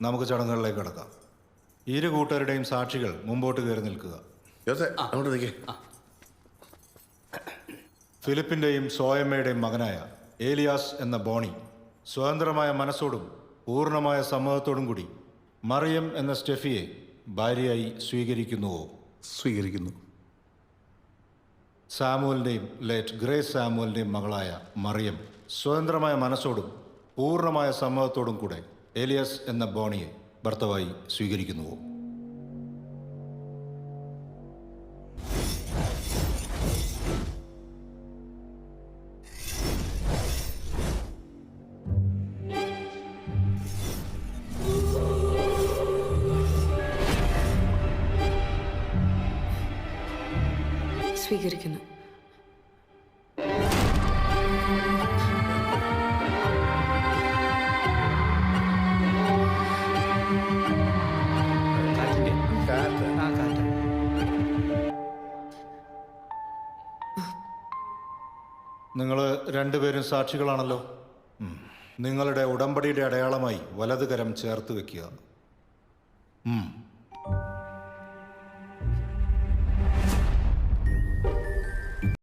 നമുക്ക് ചടങ്ങുകളിലേക്ക് കടക്കാം. ഇരു കൂട്ടരുടെയും സാക്ഷികൾ മുമ്പോട്ട് കയറി നിൽക്കുക. ഫിലിപ്പിൻ്റെയും സോയമ്മയുടെയും മകനായ ഏലിയാസ് എന്ന ബോണി സ്വതന്ത്രമായ മനസ്സോടും പൂർണ്ണമായ സമ്മതത്തോടും കൂടി മറിയം എന്ന സ്റ്റെഫിയെ ഭാര്യയായി സ്വീകരിക്കുന്നുവോ? സ്വീകരിക്കുന്നു. സാമുവലിൻ്റെയും ലേറ്റ് ഗ്രേസ് സാമുവലിൻ്റെയും മകളായ മറിയം സ്വതന്ത്രമായ മനസ്സോടും പൂർണ്ണമായ സമ്മതത്തോടും കൂടെ ഏലിയാസ് എന്ന ബോണിയെ ഭർത്താവായി സ്വീകരിക്കുന്നുവോ? സ്വീകരിക്കുന്നു. നിങ്ങൾ രണ്ടുപേരും സാക്ഷികളാണല്ലോ. നിങ്ങളുടെ ഉടമ്പടിയുടെ അടയാളമായി വലതുകരം ചേർത്ത് വെക്കുക.